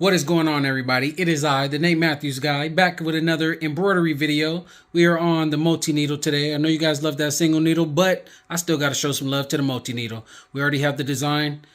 What is going on, everybody? It is I, the Nate Matthews guy, back with another embroidery video. We are on the multi-needle today. I know you guys love that single needle, but I still got to show some love to the multi-needle. We already have the design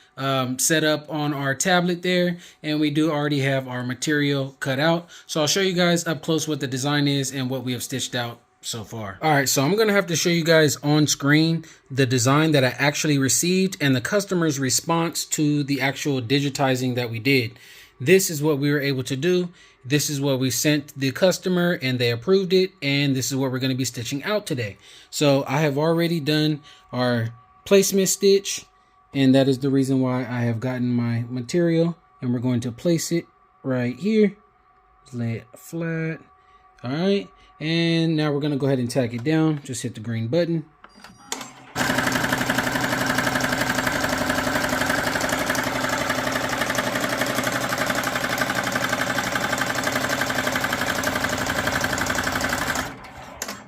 set up on our tablet there, and we do already have our material cut out. So I'll show you guys up close what the design is and what we have stitched out so far. All right, so I'm gonna have to show you guys on screen the design that I actually received and the customer's response to the actual digitizing that we did. This is what we were able to do. This is what we sent the customer and they approved it, and this is what we're going to be stitching out today. So I have already done our placement stitch, and that is the reason why I have gotten my material, and we're going to place it right here. Lay it flat. All right, and now we're going to go ahead and tack it down. Just hit the green button.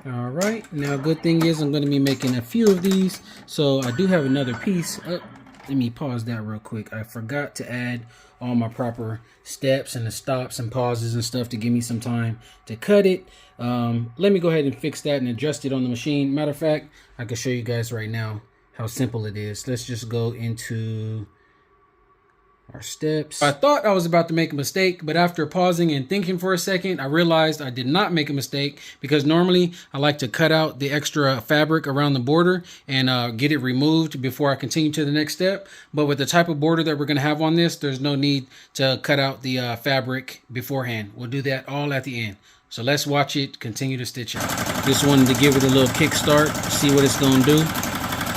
All right, now good thing is I'm going to be making a few of these, so I do have another piece. Let me pause that real quick. I forgot to add all my proper steps and the stops and pauses and stuff to give me some time to cut it. Let me go ahead and fix that and adjust it on the machine. Matter of fact, I can show you guys right now how simple it is. Let's just go into our steps. I thought I was about to make a mistake, but after pausing and thinking for a second, I realized I did not make a mistake, because normally I like to cut out the extra fabric around the border and get it removed before I continue to the next step. But with the type of border that we're going to have on this, there's no need to cut out the fabric beforehand. We'll do that all at the end. So let's watch it continue to stitch out. Just wanted to give it a little kickstart, see what it's going to do.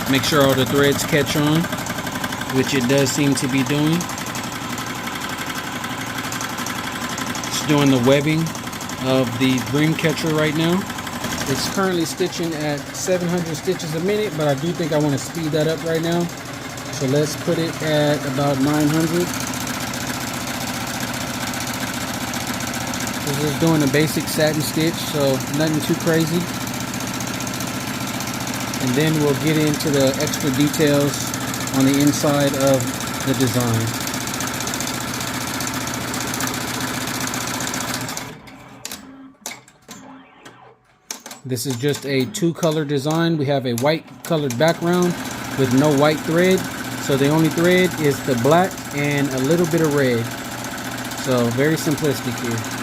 Make sure all the threads catch on, which it does seem to be doing. Doing the webbing of the dream catcher right now. It's currently stitching at 700 stitches a minute, but I do think I want to speed that up right now. So let's put it at about 900. This is doing a basic satin stitch, so nothing too crazy. And then we'll get into the extra details on the inside of the design. This is just a two-color design. We have a white colored background with no white thread. So the only thread is the black and a little bit of red. So very simplistic here.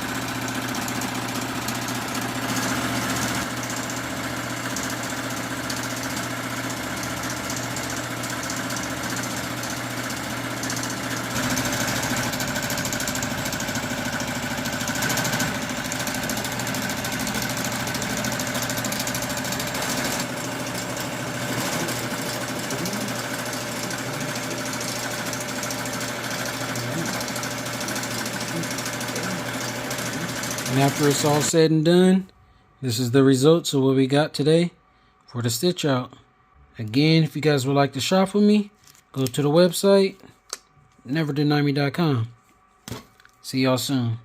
And after it's all said and done, this is the results of what we got today for the stitch out. Again, if you guys would like to shop with me, go to the website, neverdenieme.com. See y'all soon.